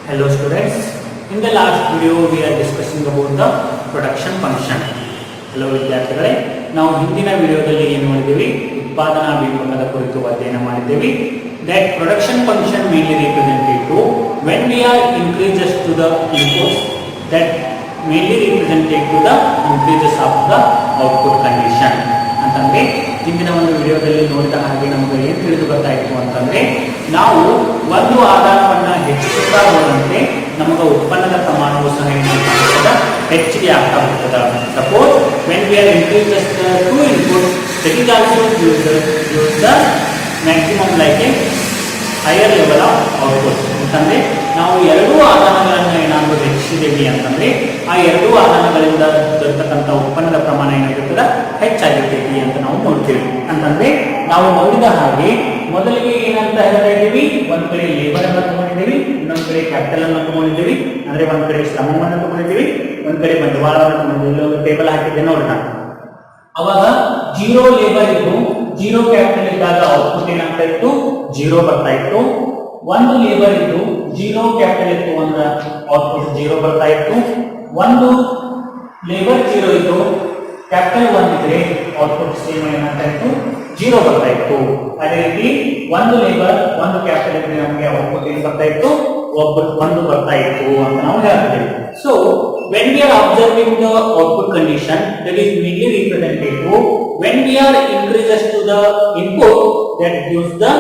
Hello students, in the last video we are discussing about the production function. Hello ವಿದ್ಯಾರ್ಥಿಗಳೇ, ನಾವು ಹಿಂದಿನ ವಿಡಿಯೋದಲ್ಲಿ ಏನು ಮಾಡಿದ್ದೇವೆ, ಉತ್ಪಾದನಾ ಬಿಂಬಕದ ಕುರಿತು ಅಧ್ಯಯನ ಮಾಡಿದ್ದೇವೆ. That production function mainly represented to when we are increases to the inputs, that mainly represented to the increases of the output condition. ಅಂತಂದ್ರೆ ಹಿಂದಿನ ಒಂದು ವಿಡಿಯೋದಲ್ಲಿ ನೋಡಿದ ಹಾಗೆ ನಮಗೆ ಏನು ತಿಳಿದು ಬರ್ತಾಯಿತ್ತು ಅಂತಂದ್ರೆ, ನಾವು ಒಂದು ಆದಾಯವನ್ನು ಹೆಚ್ಚಿಸುತ್ತಾ ಹೋದಂತೆ ನಮಗೆ ಉತ್ಪನ್ನದ ಪ್ರಮಾಣವು ಸಹ ಹೆಚ್ಚಿಗೆ ಆಗ್ತಾ ಹೋಗ್ತದೆ. Suppose when we are increases the to input, that is also use the maximum like a higher level of output. ಅಂತಂದ್ರೆ ನಾವು ಎರಡೂ ಆದಾನಗಳನ್ನು ಏನಾದರೂ ಹೆಚ್ಚಿಸಿದ್ದೇವೆ ಅಂತಂದ್ರೆ ಆ ಎರಡೂ ಆದಾನಗಳಿಂದ ದೊರೆತಕ್ಕಂಥ ಉತ್ಪನ್ನದ ಪ್ರಮಾಣ ಏನಾಗಿರ್ತದೆ, ಹೆಚ್ಚಾಗಿರ್ತೈತಿ ಅಂತ ನಾವು ನೋಡ್ತೀವಿ. ಅಂತಂದ್ರೆ ನಾವು ನೋಡಿದ ಹಾಗೆ ಮೊದಲಿಗೆ ಏನಂತ ಹೇಳ್ತಾ ಇದ್ದೀವಿ, ಒಂದ್ ಕಡೆ ಲೇಬರ್ ಅನ್ನು ತಗೊಂಡಿದ್ದೀವಿ, ಇನ್ನೊಂದ್ ಕಡೆ ಕ್ಯಾಪಿಟಲ್ ಅನ್ನು ತಗೊಂಡಿದ್ದೀವಿ. ಅಂದ್ರೆ ಒಂದ್ ಕಡೆ ಶ್ರಮವನ್ನು ತಗೊಂಡಿದ್ದೀವಿ, ಒಂದ್ ಕಡೆ ಬಂಡವಾಳವನ್ನು ತಗೊಂಡಿದ್ದೀವಿ. ಟೇಬಲ್ ಹಾಕಿದ್ದೆ ನೋಡೋಣ. ಅವಾಗ 0 ಲೇಬರ್ ಇದ್ದು 0 ಕ್ಯಾಪಿಟಲ್ ಇದ್ದಾಗ ಔಟ್ಪುಟ್ ಏನಾಗ್ತಾ ಇತ್ತು, 0 ಬರ್ತಾ ಇತ್ತು. 1 ಲೇಬರ್ ಇದ್ದು 0 ಕ್ಯಾಪಿಟಲ್ ಇತ್ತು ಅಂದ್ರೆ ಔಟ್ಪುಟ್ 0 ಬರ್ತಾ ಇತ್ತು. 1 ಲೇಬರ್ 0 ಇದ್ದು ಕ್ಯಾಪಿಟಲ್ 1 ಇದ್ರೆ ಔಟ್ಪುಟ್ ಸೇಮ್ ಏನಾಗ್ತಾ ಇತ್ತು, 0 ಬರ್ತಾ ಇತ್ತು. ಅದೇ ರೀತಿ 1 ಲೇಬರ್ 1 ಕ್ಯಾಪಿಟಲ್ ಇದ್ರೆ ನಮಗೆ ಔಟ್ಪುಟ್ ಏನು ಬರ್ತಾ ಇತ್ತು, ಔಟ್ಪುಟ್ 1 ಬರ್ತಾ ಇತ್ತು ಅಂತ ನಾವು ಹೇಳ್ತೀವಿ. So when we are observing the output condition, that is mainly represented to when we are increases to the input, that gives the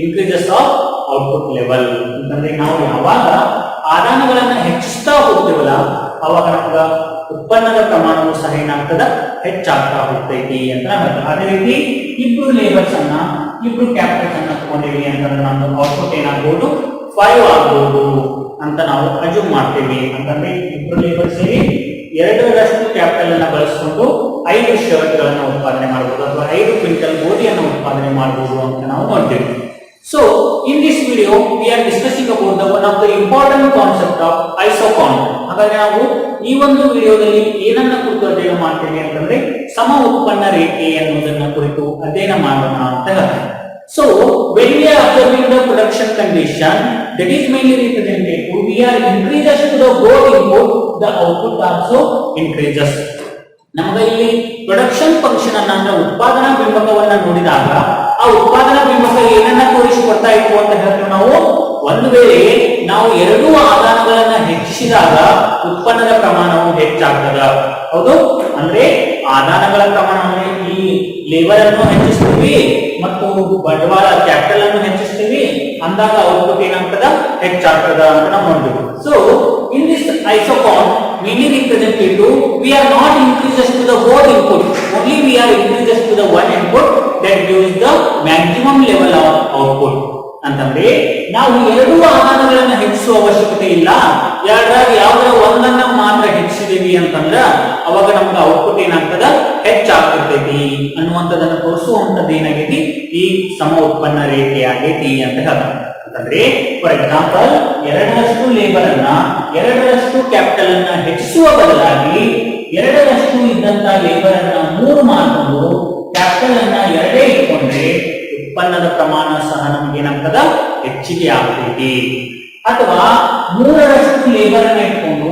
increases of output level. ಅಂತಂದ್ರೆ ನಾವು ಯಾವಾಗ ಆದಾನಗಳನ್ನು ಹೆಚ್ಚಿಸ್ತಾ ಹೋಗ್ತೇವಲ್ಲ ಅವಾಗ ನಮಗೆ ಉತ್ಪನ್ನದ ಪ್ರಮಾಣವು ಸಹ ಏನಾಗ್ತದ, ಹೆಚ್ಚಾಗ್ತಾ ಹೋಗ್ತೈತಿ ಅಂತ ಹೇಳ್ತಾರೆ. ಅದೇ ರೀತಿ ಇಬ್ರು ಲೇಬರ್ಸ್ ಅನ್ನ ಇಬ್ರು ಕ್ಯಾಪಿಟಲ್ಸ್ ಅನ್ನ ತಗೊಂಡಿವಿ ಅಂತಂದ್ರೆ ನಮ್ದು ಔಟ್ಪುಟ್ ಏನಾಗಬಹುದು, 5 ಆಗಬಹುದು ಅಂತ ನಾವು ಅಜ್ಯೂಮ್ ಮಾಡ್ತೇವೆ. ಅಂತಂದ್ರೆ ಇಬ್ರು ಲೇಬರ್ ಸೇರಿ 2ರಷ್ಟು ಕ್ಯಾಪಿಟಲ್ ಅನ್ನ ಬಳಸಿಕೊಂಡು 5 ಶರ್ಟ್ ಗಳನ್ನ ಉತ್ಪಾದನೆ ಮಾಡಬಹುದು ಅಥವಾ 5 ಕ್ವಿಂಟಲ್ ಗೋಧಿಯನ್ನು ಉತ್ಪಾದನೆ ಮಾಡಬಹುದು ಅಂತ ನಾವು ನೋಡ್ತೇವೆ. So in this video we are discussing about the one of the important concept of isocon. ಹಾಗಾಗಿ ನಾವು ಈ ಒಂದು ವಿಡಿಯೋದಲ್ಲಿ ಏನನ್ನ ಕುರಿತು ಅಧ್ಯಯನ ಮಾಡ್ತೇವೆ ಅಂತಂದ್ರೆ ಸಮ ಉತ್ಪನ್ನ ರೇಖೆ ಅನ್ನೋದನ್ನ ಕುರಿತು ಅಧ್ಯಯನ ಮಾಡೋಣ ಅಂತ ಹೇಳ್ತಾರೆ. So when we are observing the production condition, that is mainly represented to we are increases to the both input, the output also increases. ನಮಗೆ ಇಲ್ಲಿ ಪ್ರೊಡಕ್ಷನ್ ಫಂಕ್ಷನ್ ಅನ್ನ ಅಂದ್ರೆ ಉತ್ಪಾದನಾ ಬಿಂಬಕವನ್ನ ನೋಡಿದಾಗ ಆ ಉತ್ಪಾದನಾ ಬಿಂಬಕ ಏನನ್ನ ತೋರಿಸಿಕೊಡ್ತಾ ಇತ್ತು ಅಂತ ಹೇಳ್ತೀವಿ ನಾವು. ಒಂದು ವೇಳೆ ನಾವು ಎರಡೂ ಆದಾನಗಳನ್ನ ಹೆಚ್ಚಿಸಿದಾಗ ಉತ್ಪನ್ನದ ಪ್ರಮಾಣವು ಹೆಚ್ಚಾಗ್ತದ. ಹೌದು, ಅಂದ್ರೆ ಆದಾನಗಳ ಪ್ರಮಾಣ ಅಂದ್ರೆ ಈ ಲೇಬರ್ ಅನ್ನು ಹೆಚ್ಚಿಸ್ತೀವಿ ಮತ್ತು ಬಂಡವಾಳ ಕ್ಯಾಪಿಟಲ್ ಅನ್ನು ಹೆಚ್ಚಿಸ್ತೀವಿ ಅಂದಾಗ ಔಟ್ಪುಟ್ ಏನಾಗ್ತದ, ಹೆಚ್ಚಾಗ್ತದ ಅಂತ ನಾವು ನೋಡ್ಬೇಕು. So in this isocon mainly represented to we are not increases to the both input, only we are increases to the one input that gives the maximum level of output. ಅಂತಂದ್ರೆ ನಾವು ಎರಡೂ ಆದಾನಗಳನ್ನ ಹೆಚ್ಚಿಸುವ ಅವಶ್ಯಕತೆ ಇಲ್ಲ, ಎರಡರಾಗ ಯಾವ್ದಾರ ಒಂದನ್ನ ಮಾತ್ರ ಹೆಚ್ಚಿಸಿದೀವಿ ಅಂತಂದ್ರ ಅವಾಗ ನಮ್ಗೆ ಔಟ್ಪುಟ್ ಏನಾಗ್ತದ, ಹೆಚ್ಚಾಗ್ತೈತಿ ಅನ್ನುವಂಥದ್ದನ್ನು ತೋರಿಸುವಂಥದ್ದು ಏನಾಗೈತಿ, ಈ ಸಮ ಉತ್ಪನ್ನ ರೇಖೆ ಆಗೈತಿ ಅಂತ ಹೇಳ್ತಾರೆ. ಅಂತಂದ್ರೆ ಫಾರ್ ಎಕ್ಸಾಂಪಲ್ 2ರಷ್ಟು ಲೇಬರ್ ಅನ್ನ 2ರಷ್ಟು ಕ್ಯಾಪಿಟಲ್ ಅನ್ನ ಹೆಚ್ಚಿಸುವ ಬದಲಾಗಿ 2ರಷ್ಟು ಇದ್ದಂತ ಲೇಬರ್ ಅನ್ನ 3 ಮಾಡಿಕೊಂಡು ಕ್ಯಾಪಿಟಲ್ ಅನ್ನ 2 ಇಟ್ಕೊಂಡ್ರೆ ಉತ್ಪನ್ನದ ಪ್ರಮಾಣ ಸಹ ನಮ್ಗೆ ಏನಾಗ್ತದ, ಹೆಚ್ಚಿಗೆ ಆಗ್ತೈತಿ. ಅಥವಾ 3ರಷ್ಟು ಲೇಬರ್ ಅನ್ನ ಇಟ್ಕೊಂಡು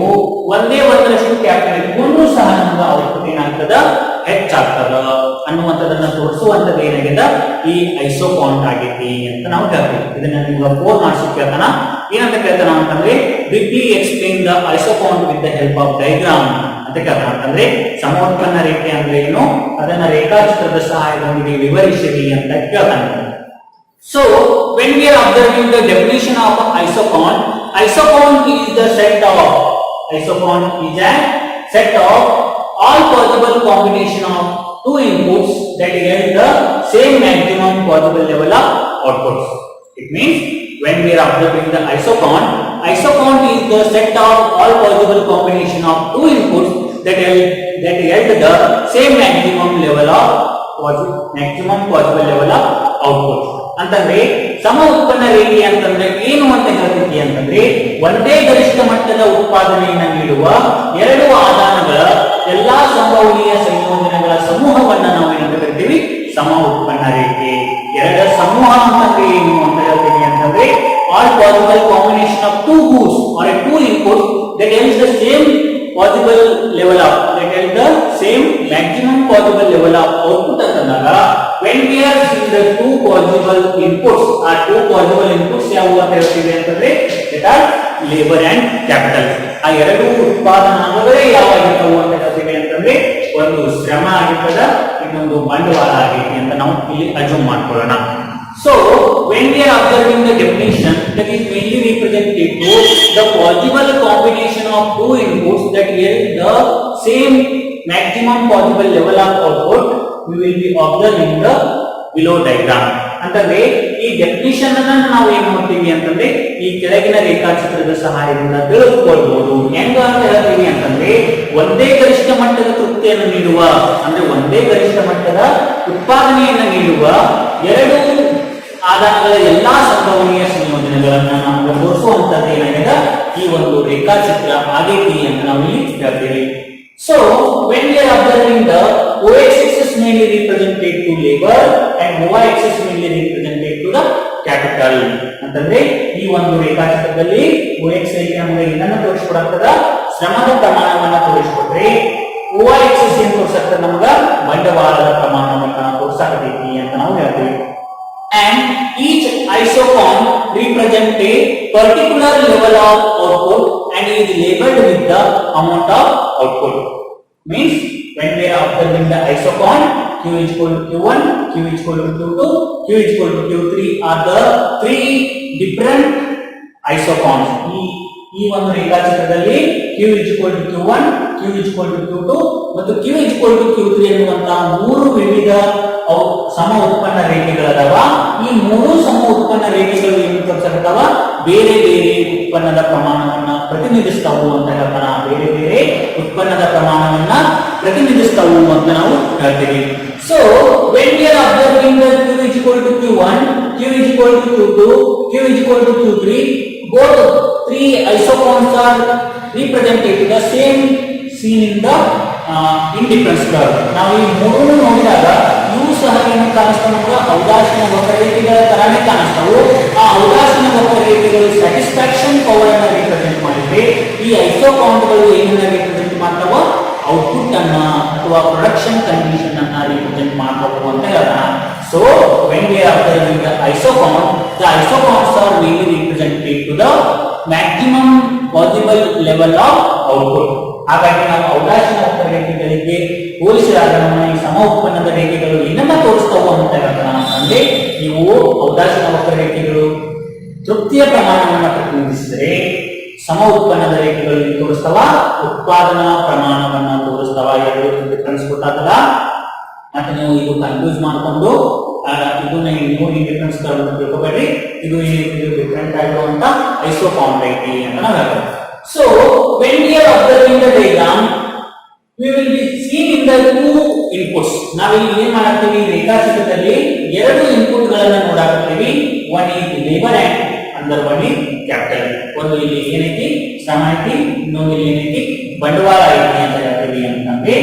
1ರಷ್ಟು ಕ್ಯಾಪಿಟಲ್ ಇಟ್ಕೊಂಡ್ರು ಸಹ ನಮ್ಗೆ ಔಟ್ಪುಟ್ ಏನಾಗ್ತದ, ಹೆಚ್ಚಾಗ್ತದ ಅನ್ನುವಂಥದ್ದನ್ನ ತೋರಿಸುವಂಥದ್ದು ಏನಾಗಿದೆ, ಈ ಐಸೋಕಾನ್ ಆಗೈತಿ ಅಂತ ನಾವು ಹೇಳ್ತೀವಿ. ಇದನ್ನ ನಿಮ್ಗೆ 4 ಮಾರ್ಕ್ಸ್ ಕೇಳ್ತಾನ. ಏನಂತ ಕೇಳ್ತಾನ ಅಂತಂದ್ರೆ briefly explain the isoquant with the help of diagram ಅಂತ ಕೇಳ್ತಾನ. ಅಂತಂದ್ರೆ ಸಮ ಉತ್ಪನ್ನ ರೇಖೆ ಅಂದ್ರೆ ಏನು, ಅದನ್ನ ರೇಖಾಚಿತ್ರದ ಸಹಾಯದೊಂದಿಗೆ ವಿವರಿಸಿರಿ ಅಂತ ಕೇಳ್ತಾನೆ. So when we are observing the definition of isocon, isocon is the set of all possible combination of two inputs that yield the same maximum possible level of outputs. It means when we are observing the isocon is the set of all possible combination of two inputs that yield the same maximum possible level of output. ಅಂತಂದ್ರೆ ಸಮ ಉತ್ಪನ್ನ ರೇಖೆ ಅಂತಂದ್ರೆ ಏನು ಅಂತ ಹೇಳ್ತೀವಿ ಅಂತಂದ್ರೆ ಒಂದೇ ಗರಿಷ್ಠ ಮಟ್ಟದ ಉತ್ಪಾದನೆಯನ್ನು ನೀಡುವ 2 ಆದಾನಗಳ ಎಲ್ಲಾ ಸಂಭವನೀಯ ಸಂಯೋಜನೆಗಳ ಸಮೂಹವನ್ನ ನಾವು ಏನಂತ ಕರಿತೀವಿ, ಸಮ ಉತ್ಪನ್ನ ರೇಖೆ. 2 ಸಮೂಹ ಅಂತಂದ್ರೆ ಏನು ಅಂತ ಹೇಳ್ತೀವಿ ಅಂತಂದ್ರೆ all possible combination of two that is the same possible level of same maximum possible level of output ಅಂತಂದಾಗ when we are seeing the two possible inputs ಯಾವು ಅಂತ ಹೇಳ್ತೀವಿ ಅಂತಂದ್ರೆ that are labor and capital. ಆ ಎರಡು ಉತ್ಪಾದನಾಂಗಗಳೇ ಯಾವಾಗಿರ್ತವು ಅಂತ ಹೇಳ್ತೀವಿ ಅಂತಂದ್ರೆ ಒಂದು ಶ್ರಮ ಆಗಿರ್ತದ, ಇನ್ನೊಂದು ಬಂಡವಾಳ ಆಗೈತಿ ಅಂತ ನಾವು ಇಲ್ಲಿ ಅಜ್ಯೂಮ್ ಮಾಡ್ಕೊಳ್ಳೋಣ. So when we are observing the definition, that is mainly represented to the possible combination of two inputs that yield the same maximum possible level of output, we will be observing the below diagram. ಅಂತಂದ್ರೆ ಈ definition ಅನ್ನ ನಾವು ಏನ್ ಮಾಡ್ತೀವಿ ಅಂತಂದ್ರೆ ಈ ಕೆಳಗಿನ ರೇಖಾಚಿತ್ರದ ಸಹಾಯದಿಂದ ತಿಳಿದುಕೊಳ್ಳಬಹುದು. ಹೆಂಗ ಅಂತ ಹೇಳ್ತೀವಿ ಅಂತಂದ್ರೆ ಒಂದೇ ಗರಿಷ್ಠ ಮಟ್ಟದ ತೃಪ್ತಿಯನ್ನು ನೀಡುವ ಅಂದ್ರೆ ಒಂದೇ ಗರಿಷ್ಠ ಮಟ್ಟದ ಉತ್ಪಾದನೆಯನ್ನು ನೀಡುವ ಎರಡು ಆದಾನಗಳ ಎಲ್ಲಾ ಸಂಭವನೀಯ ಸಂಯೋಜನೆಗಳನ್ನ ನಾವು ತೋರಿಸುವಂತದ್ದು ಏನಾಗಿದೆ ಈ ಒಂದು ರೇಖಾಚಿತ್ರ ಆಗೈತಿ ಅಂತ ನಾವು ಇಲ್ಲಿ ಹೇಳ್ತೀವಿ. So when we are observing the OX-axis mainly represented to labor and Y-axis mainly represented to the capital. ಅಂತಂದ್ರೆ ಈ ಒಂದು ರೇಖಾಚಿತ್ರದಲ್ಲಿ OX ನಮಗೆ ಏನನ್ನ ತೋರಿಸಿಕೊಡುತ್ತದ, ಶ್ರಮದ ಪ್ರಮಾಣವನ್ನ ತೋರಿಸಿಕೊಟ್ರೆ Y-axis ಏನು ತೋರಿಸುತ್ತೆ ನಮಗ ಬಂಡವಾಳದ ಪ್ರಮಾಣವನ್ನ ತೋರಿಸಕತೈತಿ ಅಂತ ನಾವು ಹೇಳ್ತೀವಿ. And each isochron represents a particular level of output and is labeled with the amount of output. Means when we are observing the isochron Q is equal to Q1, Q is equal to Q2, Q is equal to Q3 are the three different isochrons. ಈ ಒಂದು ರೇಖಾಚಿತ್ರದಲ್ಲಿ Q is equal to Q1, Q is equal to Q2 ಮತ್ತು Q is equal to Q3 ಎನ್ನುವಂತಹ ಮೂರು ವಿವಿಧ ಸಮ ಉತ್ಪನ್ನ ರೇಖೆಗಳದಾವ. ಈ ಮೂರು ಸಮ ಉತ್ಪನ್ನ ರೇಖೆಗಳು ಏನು ತೋರಿಸಕತ್ತಾವ, ಬೇರೆ ಬೇರೆ ಉತ್ಪನ್ನದ ಪ್ರಮಾಣವನ್ನ ಪ್ರತಿನಿಧಿಸ್ತಾವು ಅಂತ ಹೇಳ್ತಾನ. ಬೇರೆ ಬೇರೆ ಉತ್ಪನ್ನದ ಪ್ರಮಾಣವನ್ನ ಪ್ರತಿನಿಧಿಸ್ತಾವು ಅಂತ ನಾವು ಹೇಳ್ತೀವಿ. So when we are observing the Q is equal to Q1, Q is equal to Q2, Q is equal to Q3, both three isochrons are represented to the same seen in the indifference curve. ನಾವು ಈ ಮೂರನ್ನು ನೋಡಿದಾಗ ಇವು ಸಹ ಏನು ಕಾಣಿಸ್ತಾವ ನಮಗೆ ಔದಾಸೀನ ವಕ್ರರೇಖೆಗಳ ತರಾನೇ ಕಾಣಿಸ್ತಾವು. ಆ ಔದಾಸೀನ ವಕ್ರರೇಖೆಗಳು ಸ್ಯಾಟಿಸ್ಫ್ಯಾಕ್ಷನ್ ಪವರ್ ಅನ್ನ ರಿಪ್ರೆಸೆಂಟ್ ಮಾಡಿದ್ರೆ ಈ ಐಸೋಕಾನ್ಗಳು ಏನನ್ನ ರಿಪ್ರೆಸೆಂಟ್ ಮಾಡ್ತಾವ, ಔಟ್ಪುಟ್ ಅನ್ನ ಅಥವಾ ಪ್ರೊಡಕ್ಷನ್ ಕಂಡೀಷನ್ ಅನ್ನ ರಿಪ್ರೆಸೆಂಟ್ ಮಾಡ್ತಾವು ಅಂತ ಹೇಳೋಣ. So when we are observing the isochrons are mainly represented to the maximum possible level of output. ಹಾಗಾಗಿ ನಾವು ಔದಾಸೀನ ವಕ್ರರೇಖೆಗಳಿಗೆ ಹೋಲಿಸಿದಾಗ ನಮ್ಮ ಈ ಸಮ ಉತ್ಪನ್ನದ ರೇಖೆಗಳು ಏನನ್ನ ತೋರಿಸ್ತಾವು ಅಂತ ಹೇಳ್ತಾರ ಅಂತಂದ್ರೆ ಇವು ಔದಾಸೀನ ವಕ್ರರೇಖೆಗಳು ತೃಪ್ತಿಯ ಪ್ರಮಾಣವನ್ನು ಪ್ರತಿನಿಧಿಸಿದರೆ ಸಮ ಉತ್ಪನ್ನದ ರೇಖೆಗಳು ತೋರಿಸ್ತಾವ ಉತ್ಪಾದನಾ ಪ್ರಮಾಣವನ್ನ ತೋರಿಸ್ತಾವ. ಎರಡು ಡಿಫರೆನ್ಸ್ ಗೊತ್ತಾಗಲ್ಲ ಮತ್ತೆ ನೀವು ಇದು ಕನ್ಫ್ಯೂಸ್ ಮಾಡಿಕೊಂಡು ಇದನ್ನ ನೀವು ಈ ಡಿಫರೆನ್ಸ್ ತಿಳ್ಕೊಬೇಡ್ರಿ. ಇದು ಡಿಫರೆಂಟ್ ಆಗಿರುವಂತ ಐಸೋಕಾನ್ ಐತಿ ಅಂತ ನಾವು ಹೇಳ್ತೇವೆ. So when we are observing the diagram, we will be seeing in the two inputs. ನಾವಿಲ್ಲಿ ಏನ್ ಮಾಡ್ತೀವಿ, ರೇಖಾಚಿತ್ರದಲ್ಲಿ ಎರಡು ಇನ್ಪುಟ್ ಗಳನ್ನ ನೋಡಾಕತ್ತೀವಿ. One is labor and another one is capital. ಒಂದು ಇಲ್ಲಿ ಏನೈತಿ ಶ್ರಮ ಐತಿ, ಇನ್ನೊಂದು ಇಲ್ಲಿ ಏನೈತಿ ಬಂಡವಾಳ ಐತಿ ಅಂತ ಹೇಳ್ತೀವಿ ಅಂತಂದ್ರೆ.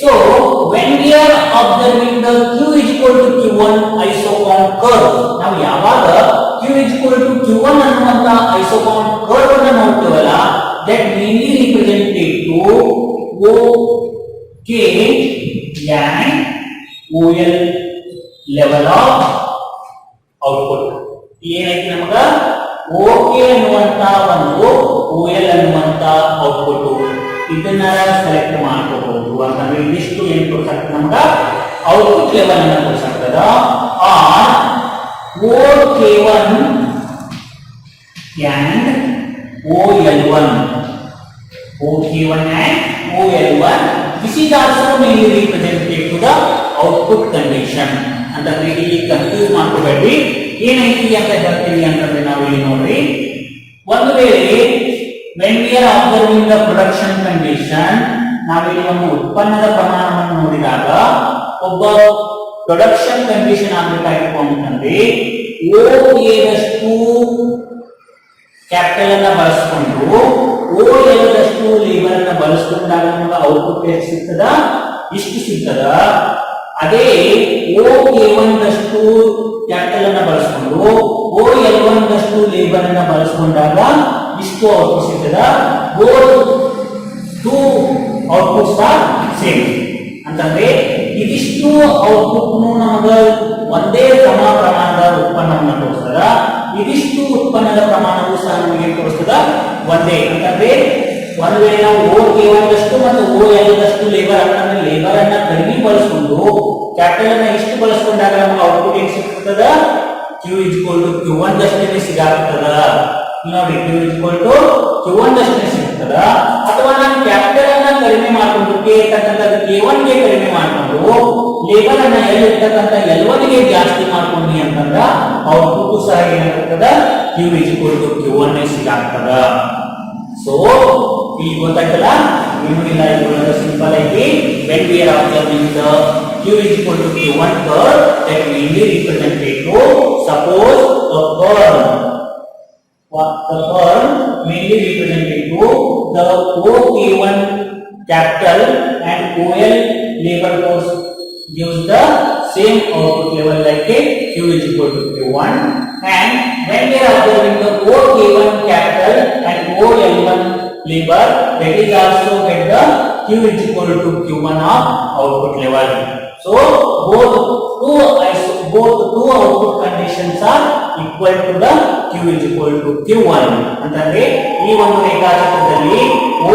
So when we are observing the Q is equal to Q1 isochron curve, ನಾವು ಯಾವಾಗ Q is equal to Q1 ಅನ್ನುವಂತ isochron curve ಅನ್ನು ನೋಡ್ತೀವಲ್ಲ, that mainly represented to OK and OL level of output. ಏನೈತಿ ನಮಗ OK ಅನ್ನುವಂತ ಒಂದು OL ಅನ್ನುವಂತ output ಇದನ್ನ ಸೆಲೆಕ್ಟ್ ಮಾಡ್ಕೋಬಹುದು. ಅಂತಂದ್ರೆ ಇದಿಷ್ಟು ಏನು ತೋರಿಸಾಕ್ತದೆ ನಮಗ ಔಟ್ಪುಟ್ ಲೆವೆಲ್ ಅನ್ನ ತೋರಿಸಾಕ್ತದ. Are OK1 and OL1, OK1 and OL1. This is also mainly represented to the output condition. ಅಂತಂದ್ರೆ ಇಲ್ಲಿ ಕನ್ಫ್ಯೂಸ್ ಮಾಡ್ಕೋಬೇಡ್ರಿ. ಏನೈತಿ ಅಂತ ಹೇಳ್ತೀವಿ ಅಂತಂದ್ರೆ ನಾವು ಇಲ್ಲಿ ನೋಡ್ರಿ, ಒಂದು ವೇಳೆ when we are observing the production condition, ನಾವಿಲ್ಲಿ ಒಂದು ಉತ್ಪನ್ನದ ಪ್ರಮಾಣವನ್ನು ನೋಡಿದಾಗ ಒಬ್ಬ ಪ್ರೊಡಕ್ಷನ್ ಕಂಡೀಷನ್ ಆಗಬೇಕಾಗಿತ್ತು ಅಂತಂದ್ರೆ ಓಎದಷ್ಟು ಕ್ಯಾಪಿಟಲ್ ಅನ್ನ ಬಳಸಿಕೊಂಡು ಓಎದಷ್ಟು ಲೇಬರ್ ಅನ್ನ ಬಳಸಿಕೊಂಡಾಗ ನಮಗೆ ಔಟ್ಪುಟ್ ಎಷ್ಟು ಸಿಗ್ತದ, ಇಷ್ಟು ಸಿಗ್ತದ. ಅದೇ ಓ.ಎ.1 ದಷ್ಟು ಕ್ಯಾಪಿಟಲ್ ಅನ್ನ ಬಳಸಿಕೊಂಡು ಓ.ಎಲ್.1 ದಷ್ಟು ಲೇಬರ್ ಅನ್ನ ಬಳಸಿಕೊಂಡಾಗ ಇಷ್ಟು ಔಟ್ಪುಟ್ ಸಿಗ್ತದ. ಬೋತ್ ಔಟ್ಪುಟ್ಸ್ ಆರ್ ಸೇಮ್ ಅಂತಂದ್ರೆ ಇದಿಷ್ಟು ಔಟ್ಪುಟ್ ನಮಗ ಒಂದೇ ಸಮ ಪ್ರಮಾಣದ ಉತ್ಪನ್ನವನ್ನು ತೋರಿಸ್ತದ, ಇದಿಷ್ಟು ಉತ್ಪನ್ನದ ಪ್ರಮಾಣವು ಸಹ ನಮಗೆ ತೋರಿಸ್ತದ ಒಂದೇ. ಅಂತಂದ್ರೆ ಒಂದು ವೇಳೆ ನಾವು O ದಷ್ಟು ಮತ್ತು OL ದಷ್ಟು ಲೇಬರ್ ಅನ್ನ ಕಡಿಮೆ ಬಳಸಿಕೊಂಡು ಕ್ಯಾಪಿಟಲ್ ಅನ್ನ ಇಷ್ಟು ಬಳಸಿಕೊಂಡಾಗ ನಮಗೆ ಔಟ್ಪುಟ್ ಏನು ಸಿಗ್ತದ, Q Q1 ದಷ್ಟೇ ಸಿಗಾಗ್ತದ. ನೋಡಿ Q ದಷ್ಟೇ ಸಿಗ್ತದ. ಅಥವಾ ನಾನು ಕ್ಯಾಪಿಟಲ್ ಅನ್ನ ಕಡಿಮೆ ಮಾಡಿಕೊಂಡು K1 ಗೆ ಕಡಿಮೆ ಮಾಡಿಕೊಂಡು ಲೇಬರ್ ಅನ್ನ L ಇರ್ತಕ್ಕಂಥ L1 ಗೆ ಜಾಸ್ತಿ ಮಾಡ್ಕೊಂಡಿ ಅಂತಂದ್ರ ಔಟ್ಪುಟ್ ಸಹ ಏನಾಗ್ತದ, Q Q1 ಸಿಗಾಗ್ತದ. ಸೊ ಇಲ್ಲಿ ಗೊತ್ತಾಯ್ತಲ್ಲ, ಏನು ಇಲ್ಲ, ಇದು ಸಿಂಪಲ್ ಆಗಿ when we are observing the Q Q1 curve that mainly represented to suppose the curve mainly represented to the OK1 capital and OL labor force gives the same output level like Q Q1, and when we are observing the OK1 capital and OL1 labor, that is also get the Q Q1 of output level. So both two output conditions are equal to the Q Q1. ಅಂತಂದ್ರೆ ಈ ಒಂದು ರೇಖಾಚಿತ್ರದಲ್ಲಿ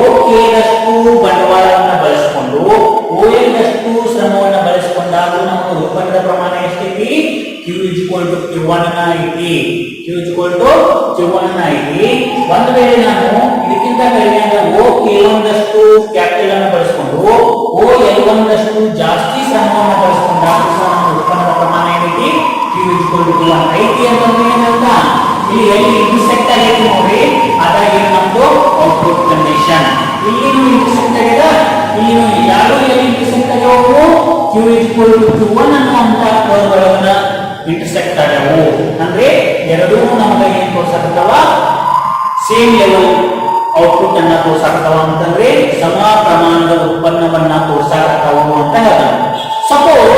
OK ದಷ್ಟು ಬಂಡವಾಳವನ್ನು ಬಳಸಿಕೊಂಡು OL ದಷ್ಟು ಶ್ರಮವನ್ನು ಬಳಸಿಕೊಂಡಾಗ ನಮ್ಮ ಉತ್ಪನ್ನದ ಪ್ರಮಾಣ ಎಷ್ಟೈತಿ, Q Q1 ಐತಿ. Q Q1 ಐತಿ. ಒಂದು ವೇಳೆ ನಾನು ಇದಕ್ಕಿಂತ ಕಡಿಮೆ ಅಂದ್ರೆ OK1 ದಷ್ಟು ಕ್ಯಾಪಿಟಲ್ ಅನ್ನು ಬಳಸಿಕೊಂಡು OL1 ದಷ್ಟು ಜಾಸ್ತಿ ಶ್ರಮವನ್ನು ಬಳಸಿಕೊಂಡಾಗ ನಮ್ಮ ಉತ್ಪನ್ನದ ಪ್ರಮಾಣ ಏನೈತಿ, Q Q1 ಐತಿ. ಅಂತಂದ್ರೆ ಏನಂತ ಇಲ್ಲಿ ಎಲ್ಲಿ ಇಂಟರ್ಸೆಕ್ಟ್ ಆಗೈತಿ ನೋಡಿ, ಅದಾಗಿ ನಮ್ದು ಔಟ್ಪುಟ್ ಕಂಡೀಷನ್. ಇಲ್ಲಿನೂ ಇಂಟರ್ಸೆಕ್ಟ್ ಆಗ್ಯದ, ಇಲ್ಲಿನೂ ಯಾರು ಎಲ್ಲಿ ಇಂಟರ್ಸೆಕ್ಟ್ ಆಗ್ಯಾವು, Q Q1 ಅನ್ನುವಂತ ಕರ್ವ್ ಗಳನ್ನ ಇಂಟರ್ಸೆಕ್ಟ್ ಆಗ್ಯಾವು. ಅಂದ್ರೆ ಎರಡೂ ನಮಗೆ ಏನ್ ತೋರ್ಸಕತ್ತಾವ, ಸೇಮ್ ಲೆವೆಲ್ ಔಟ್ಪುಟ್ ಅನ್ನ ತೋರ್ಸಕತ್ತಾವ. ಅಂತಂದ್ರೆ ಸಮ ಪ್ರಮಾಣದ ಉತ್ಪನ್ನವನ್ನ ತೋರ್ಸಕತ್ತಾವ ಅಂತ ಹೇಳ್ತಾರೆ. Suppose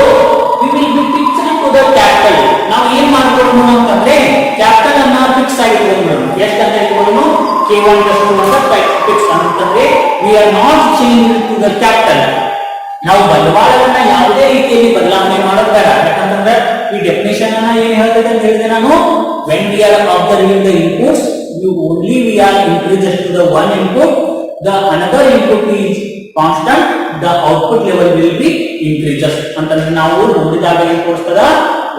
we will be fixed to the capital. ನಾವು ಏನ್ ಮಾಡ್ಕೊಳ್ಳೋಣ ಅಂತಂದ್ರೆ ಕ್ಯಾಪಿಟಲ್ ಅನ್ನ ಫಿಕ್ಸ್ ಆಗಿಟ್ಕೊಳ್ಳೋಣ. ಎಷ್ಟಂತ ಇಟ್ಕೊಳ್ಳೋಣ, K1 ದಷ್ಟು ಅಂತ ಫಿಕ್ಸ್. ಅಂತಂದ್ರೆ we are not change to the capital. ನಾವು ಬಂಡವಾಳವನ್ನ ಯಾವುದೇ ರೀತಿಯಲ್ಲಿ ಬದಲಾವಣೆ ಮಾಡೋದು ಬೇಡ. ಯಾಕಂತಂದ್ರೆ ಈ ಡೆಫಿನೇಷನ್ ಅನ್ನ ಏನ್ ಹೇಳ್ತದೆ ಅಂತ ಹೇಳಿದೆ ನಾನು, when we are observing the inputs, we are increases to the one input, the another input is constant, the output level will be increases. ಅಂತಂದ್ರೆ ನಾವು ನೋಡಿದಾಗ ಏನ್ ತೋರಿಸ್ತದ,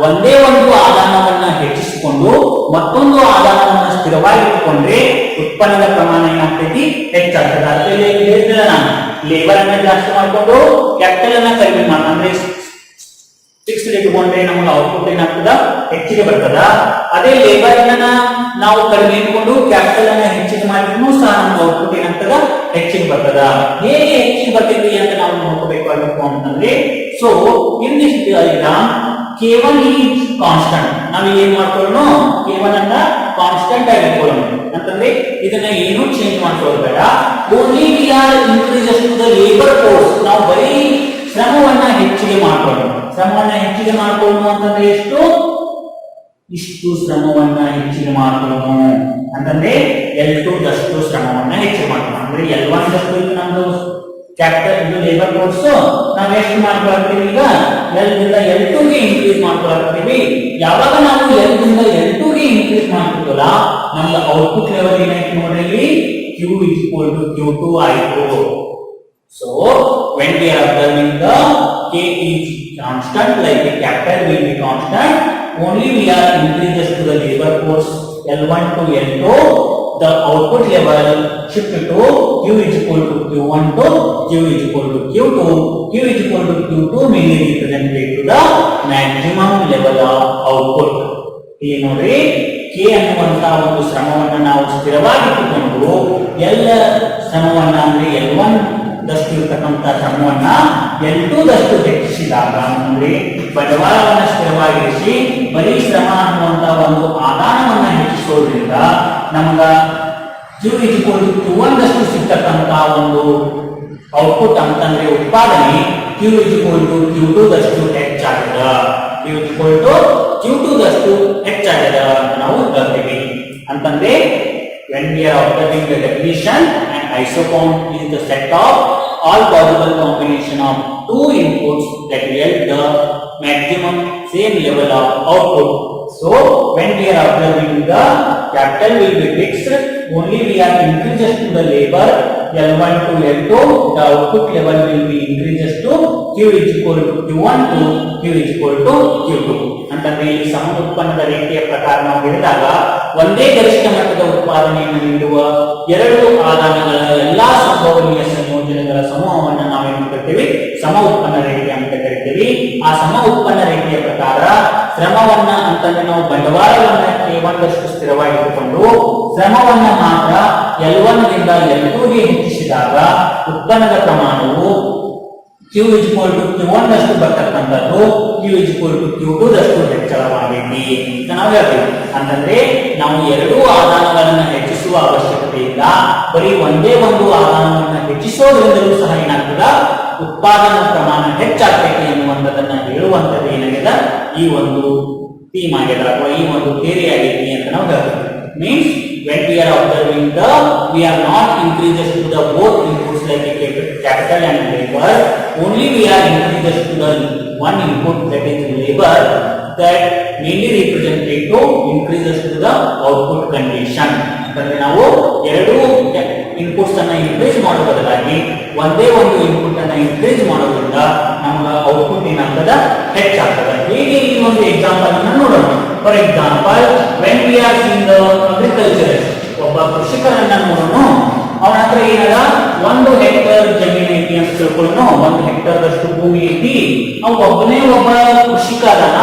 ಒಂದೇ ಒಂದು ಆದಾನವನ್ನ ಹೆಚ್ಚಿಸಿಕೊಂಡು ಮತ್ತೊಂದು ಆದಾನವನ್ನ ಸ್ಥಿರವಾಗಿ ಇಟ್ಟುಕೊಂಡ್ರೆ ಉತ್ಪನ್ನದ ಪ್ರಮಾಣ ಏನಾಗ್ತೈತಿ, ಹೆಚ್ಚಾಗ್ತದೆ. ಅದರಲ್ಲಿ ಹೇಳಿದ್ರೆ ನಾನು ಲೇಬರ್ ಅನ್ನ ಜಾಸ್ತಿ ಮಾಡ್ಕೊಂಡು ಕ್ಯಾಪಿಟಲ್ ಅನ್ನ ಕಡಿಮೆ ಮಾಡ, ಅಂದ್ರೆ ಫಿಕ್ಸ್ಡ್ ಇಟ್ಕೊಂಡ್ರೆ ನಮಗೆ ಔಟ್ಪುಟ್ ಏನಾಗ್ತದ, ಹೆಚ್ಚಿಗೆ ಬರ್ತದ. ಅದೇ ಲೇಬರ್ ಅನ್ನ ನಾವು ಕಡಿಮೆ ಇಟ್ಕೊಂಡು ಕ್ಯಾಪಿಟಲ್ ಅನ್ನ ಹೆಚ್ಚಿಗೆ ಮಾಡಿದ್ರು ಸಹ ನಮ್ಗೆ ಔಟ್ಪುಟ್ ಏನಾಗ್ತದ, ಹೆಚ್ಚಿಗೆ ಬರ್ತದ. ಹೇಗೆ ಹೆಚ್ಚಿಗೆ ಬರ್ತೈತಿ ಅಂತ ನಾವು ನೋಡ್ಕೋಬೇಕಾಗಬೇಕು ಅಂತಂದ್ರೆ, so in this diagram K1 is constant. ನಾವು ಏನ್ ಮಾಡ್ಕೊಳ್ಳೋಣ, K1 ಅನ್ನ ಕಾನ್ಸ್ಟೆಂಟ್ ಆಗಿ ಇಟ್ಕೊಳ್ಳೋಣ. ಅಂತಂದ್ರೆ ಇದನ್ನ ಏನು ಚೇಂಜ್ ಮಾಡ್ಕೊಳ್ಳೋದು ಬೇಡ. Only we are increases to the labour force. ನಾವು ಬರೀ ಶ್ರಮವನ್ನ ಹೆಚ್ಚಿಗೆ ಮಾಡ್ಕೊಳ್ಳೋಣ. ಶ್ರಮವನ್ನ ಹೆಚ್ಚಿಗೆ ಮಾಡ್ಕೊಳ್ಳೋಣ ಅಂತಂದ್ರೆ ಇಷ್ಟು ಶ್ರಮವನ್ನ ಹೆಚ್ಚಿಗೆ ಮಾಡ್ಕೊಳ್ಳೋಣ ಅಂತಂದ್ರೆ L2 ದಷ್ಟು ಶ್ರಮವನ್ನ ಹೆಚ್ಚಿಗೆ ಮಾಡ್ಕೊಳ್ಳೋಣ. ಅಂದ್ರೆ L1 ದಷ್ಟು ನಮ್ದು ಕ್ಯಾಪಿಟಲ್ ಇದು ಲೇಬರ್ ಫೋರ್ಸ್ ನಾವು ಎಷ್ಟು ಮಾಡ್ಕೊಳ್ತೀವಿ, ಈಗ L ದಿಂದ L2 ಗೆ ಇನ್ಕ್ರೀಸ್ ಮಾಡ್ಕೊಳ್ತೀವಿ. ಯಾವಾಗ ನಾವು L ದಿಂದ L2 ಗೆ ಇನ್ಕ್ರೀಸ್ ಮಾಡ್ತೀವಲ್ಲ, ನಮ್ದು ಔಟ್ಪುಟ್ ಲೆವೆಲ್ ಏನಾಯ್ತು ನೋಡ್ರಿ, Q Q2 ಆಯ್ತು. So when we are observing the K is constant, like the capital will be constant, only we are increases to the labor force L1 to L2, the output level shift to Q Q1 to Q Q2. Q Q2 mainly represented to the maximum level of output. ಇಲ್ಲಿ ನೋಡ್ರಿ, K ಅನ್ನುವಂತ ಒಂದು ಶ್ರಮವನ್ನ ನಾವು ಸ್ಥಿರವಾಗಿ ಇಟ್ಟುಕೊಂಡು ಎಲ್ಲ ಶ್ರಮವನ್ನ ಅಂದ್ರೆ L1 ದಷ್ಟು ಇರತಕ್ಕಂತ ಶ್ರಮವನ್ನ L2 ದಷ್ಟು ಹೆಚ್ಚಿಸಿದಾಗ, ಅಂದ್ರೆ ಬಂಡವಾಳವನ್ನ ಸ್ಥಿರವಾಗಿರಿಸಿ ಬರೀ ಶ್ರಮ ಅನ್ನುವಂತ ಒಂದು ಆದಾನವನ್ನ ಹೆಚ್ಚಿಸೋದ್ರಿಂದ ನಮಗ Q Q1 ದಷ್ಟು ಸಿಗ್ತಕ್ಕಂತ ಒಂದು ಔಟ್ಪುಟ್ ಅಂತಂದ್ರೆ ಉತ್ಪಾದನೆ Q Q2 ದಷ್ಟು ಹೆಚ್ಚಾಗದ. Q Q2 ದಷ್ಟು ಹೆಚ್ಚಾಗದ ಅಂತ ನಾವು ಹೇಳ್ತೀವಿ. ಅಂತಂದ್ರೆ when we are observing the definition, and isocount is the set of all possible combination of two inputs that yield the maximum same level of output. So when we are observing the capital will be fixed, only we are increases to the labor L1 to L2, the output level will be increases to Q is equal to Q1 to Q is equal to Q2. ಅಂತಂದ್ರೆ ಇಲ್ಲಿ ಸಮ ಉತ್ಪನ್ನದ ರೇಖೆಯ ಪ್ರಕಾರ ನಾವು ಹೇಳಿದಾಗ ಒಂದೇ ಗರಿಷ್ಠ ಮಟ್ಟದ ಉತ್ಪಾದನೆಯನ್ನು ನೀಡುವ ಎರಡು ಆದಾನಗಳ ಎಲ್ಲಾ ಸಂಭವನೀಯ ಸಂಯೋಜನೆಗಳ ಸಮೂಹವನ್ನು ನಾವೇನು ಕರಿತೀವಿ ಸಮ ಉತ್ಪನ್ನ ರೇಖೆ ಅಂತ ಕರಿತೀವಿ. ಆ ಸಮ ಉತ್ಪನ್ನ ರೇಖೆಯ ಪ್ರಕಾರ ಶ್ರಮವನ್ನ ಅಂತಂದ್ರೆ ನಾವು ಬಂಡವಾಳವನ್ನ K1 ಸ್ಥಿರವಾಗಿಟ್ಟುಕೊಂಡು ಶ್ರಮವನ್ನ ಮಾತ್ರ L1 ದಿಂದ L2 ಗೆ ಹೆಚ್ಚಿಸಿದಾಗ ಉತ್ಪನ್ನದ ಪ್ರಮಾಣವು Q is equal to Q1 ದಷ್ಟು ಬರ್ತಕ್ಕಂಥದ್ದು Q is equal to Q2 ದಷ್ಟು ಹೆಚ್ಚಳವಾಗೈತಿ ಅಂತ ನಾವು ಹೇಳ್ತೀವಿ. ಅಂತಂದ್ರೆ ನಾವು ಎರಡೂ ಆದಾನಗಳನ್ನು ಹೆಚ್ಚಿಸುವ ಅವಶ್ಯಕತೆ ಇಲ್ಲ, ಬರೀ ಒಂದೇ ಒಂದು ಆದಾನವನ್ನು ಹೆಚ್ಚಿಸೋದ್ರಿಂದಲೂ ಸಹ ಏನಾಗ್ತದ ಉತ್ಪಾದನಾ ಪ್ರಮಾಣ ಹೆಚ್ಚಾಗ್ತೈತಿ ಎನ್ನುವಂಥದ್ದನ್ನ ಹೇಳುವಂಥದ್ದು ಏನಾಗಿದೆ ಈ ಒಂದು ಥೀಮ್ ಆಗಿದೆ ಅಥವಾ ಈ ಒಂದು ಥಿಯರಿ ಆಗೈತಿ ಅಂತ ನಾವು ಹೇಳ್ತೀವಿ. Means when we are observing we are not increases to the both inputs like capital and labor, only we are increases to the one input that is labor that mainly represented to increases to the output condition. ಅಂತಂದ್ರೆ ನಾವು ಎರಡು inputs ಅನ್ನ increase ಮಾಡೋ ಬದಲಾಗಿ ಒಂದೇ ಒಂದು input ಅನ್ನ increase ಮಾಡೋದ್ರಿಂದ ನಮ್ಗೆ ಔಟ್ಪುಟ್ ಏನಾಗ್ತದ ಹೆಚ್ಚಾಗ್ತದೆ. ಹೀಗೆ ಈ ಒಂದು ಎಕ್ಸಾಂಪಲ್ ಅನ್ನ ನೋಡೋಣ. For example when we are seeing the agriculture, ಒಬ್ಬ ಕೃಷಿಕರನ್ನ ನೋಡೋಣ. ಅವನ ಹತ್ರ ಏನದ 1 ಹೆಕ್ಟೇರ್ ಜಮೀನು ಐತಿ ಅಂತ ತಿಳ್ಕೊಳ್ಳೋಣ. 1 ಹೆಕ್ಟೇರ್ ದಷ್ಟು ಭೂಮಿ ಐತಿ. ಅವ ಒಬ್ಬನೇ ಒಬ್ಬ ಕೃಷಿಕ ಅದಾನ.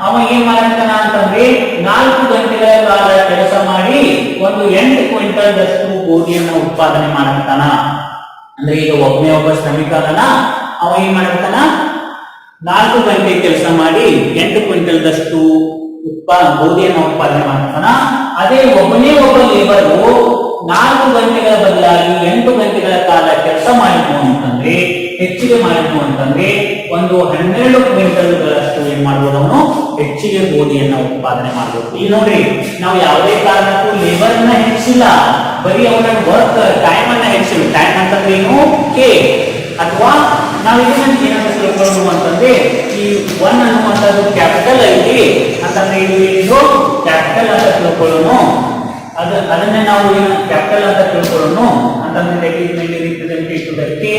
ಅವ ಏನ್ ಮಾಡ್ತಾನ ಅಂತಂದ್ರೆ 4 ಗಂಟೆಗಳ ಕಾಲ ಕೆಲಸ ಮಾಡಿ ಒಂದು 8 ಕ್ವಿಂಟಲ್ ದಷ್ಟು ಗೋಧಿಯನ್ನ ಉತ್ಪಾದನೆ ಮಾಡತಾನ. ಅಂದ್ರೆ ಈಗ ಒಬ್ಬನೇ ಒಬ್ಬ ಶ್ರಮಿಕ ಅದಾನ. ಅವ ಏನ್ ಮಾಡ್ತಾನ 4 ಗಂಟೆ ಕೆಲಸ ಮಾಡಿ 8 ಕ್ವಿಂಟಲ್ ದಷ್ಟು ಗೋಧಿಯನ್ನ ಉತ್ಪಾದನೆ ಮಾಡ್ತಾನ. ಅದೇ ಒಬ್ಬನೇ ಒಬ್ಬ ಲೇಬರು 4 ಗಂಟೆಗಳ ಬದಲಾಗಿ 8 ಗಂಟೆಗಳ ಕಾಲ ಕೆಲಸ ಮಾಡಿದ್ನು ಅಂತಂದ್ರೆ ಹೆಚ್ಚಿಗೆ ಮಾಡಿದ್ನು ಅಂತಂದ್ರೆ ಒಂದು 12 ಕ್ವಿಂಟಲ್ಗಳಷ್ಟು ಏನ್ ಮಾಡ್ಬೋದು ಅವನು ಹೆಚ್ಚಿಗೆ ಗೋಧಿಯನ್ನ ಉತ್ಪಾದನೆ ಮಾಡಬಹುದು. ಇಲ್ಲಿ ನೋಡ್ರಿ, ನಾವು ಯಾವುದೇ ಕಾರಣಕ್ಕೂ ಲೇಬರ್ ಅನ್ನ ಹೆಚ್ಚಿಲ್ಲ, ಬರೀ ಅವನ ವರ್ಕ್ ಟೈಮ್ ಅನ್ನ ಹೆಚ್ಚಿಲ್ಲ. ಟೈಮ್ ಅಂತಂದ್ರೆ ಏನು ಕೆ, ಅಥವಾ ನಾವು ಇದನ್ನ ಏನಂತ ತಿಳ್ಕೊಳ್ಳೋದು ಅಂತಂದ್ರೆ ಈ 1 ಅನ್ನುವಂಥದ್ದು ಕ್ಯಾಪಿಟಲ್ ಐತಿ ಅಂತಂದ್ರೆ ಇದು ಕ್ಯಾಪಿಟಲ್ ಅಂತ ತಿಳ್ಕೊಳ್ಳೋಣ. ಅದನ್ನೇ ನಾವು ಏನು ಕ್ಯಾಪಿಟಲ್ ಅಂತ ತಿಳ್ಕೊಳ್ಳೋಣ ಅಂತಂದ್ರೆ ಕೆ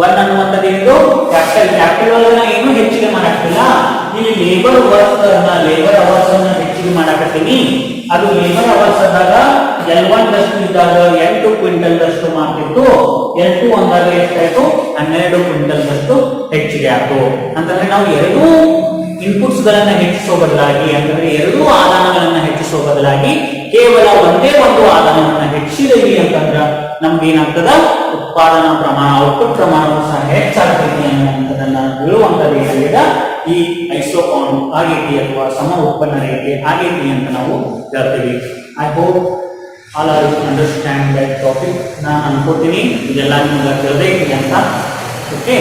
1 ಅನ್ನುವಂಥದ್ದು ಇದು ಕ್ಯಾಪಿಟಲ್. ಕ್ಯಾಪಿಟಲ್ ಅನ್ನ ಏನು ಹೆಚ್ಚಿಗೆ ಮಾಡಾಕ್ತಿಲ್ಲ. ಇಲ್ಲಿ ಲೇಬರ್ ವರ್ಕ್ ಲೇಬರ್ ಅವರ್ಸ್ ಅನ್ನ ಹೆಚ್ಚಿಗೆ ಮಾಡಾಕತ್ತೀನಿ. ಅದು ಲೇಬರ್ ಅವರ್ಸ್ ಆದಾಗ L1 ದಷ್ಟು ಇದ್ದಾಗ 8 ಕ್ವಿಂಟಲ್ ದಷ್ಟು ಮಾಡ್ತಿತ್ತು. L2 ಅಂದಾಗ ಎಷ್ಟಾಯ್ತು 12 ಕ್ವಿಂಟಲ್ ದಷ್ಟು ಹೆಚ್ಚಿಗೆ ಆಯ್ತು. ಅಂತಂದ್ರೆ ನಾವು ಎರಡೂ ಇನ್ಪುಟ್ಸ್ ಗಳನ್ನ ಹೆಚ್ಚಿಸೋ ಬದಲಾಗಿ ಅಂತಂದ್ರೆ ಎರಡೂ ಆದಾನಗಳನ್ನ ಹೆಚ್ಚಿಸೋ ಬದಲಾಗಿ ಕೇವಲ ಒಂದೇ ಒಂದು ಆದಾನವನ್ನ ಹೆಚ್ಚಿದೀವಿ ಅಂತಂದ್ರ ನಮ್ಗೆ ಏನಾಗ್ತದ ಉತ್ಪಾದನಾ ಪ್ರಮಾಣ ಔಟ್ಪುಟ್ ಪ್ರಮಾಣವು ಸಹ ಹೆಚ್ಚಾಗ್ತೈತಿ ಅನ್ನುವಂಥದ್ದನ್ನ ಹೇಳುವಂಥದ್ದು ಏನಾಗಿದೆ ಈ ಐಸೋಕಾನ್ ಆಗೈತಿ ಅಥವಾ ಸಮ ಉತ್ಪನ್ನ ರೇಖೆ ಆಗೈತಿ ಅಂತ ನಾವು ಹೇಳ್ತೀವಿ. I hope all are understand that topic. ನಾನು ಅನ್ಕೋತೀನಿ ಇದೆಲ್ಲ ನಿಮ್ಗೆ ತಿಳಿದೈತಿ ಅಂತ. ಓಕೆ.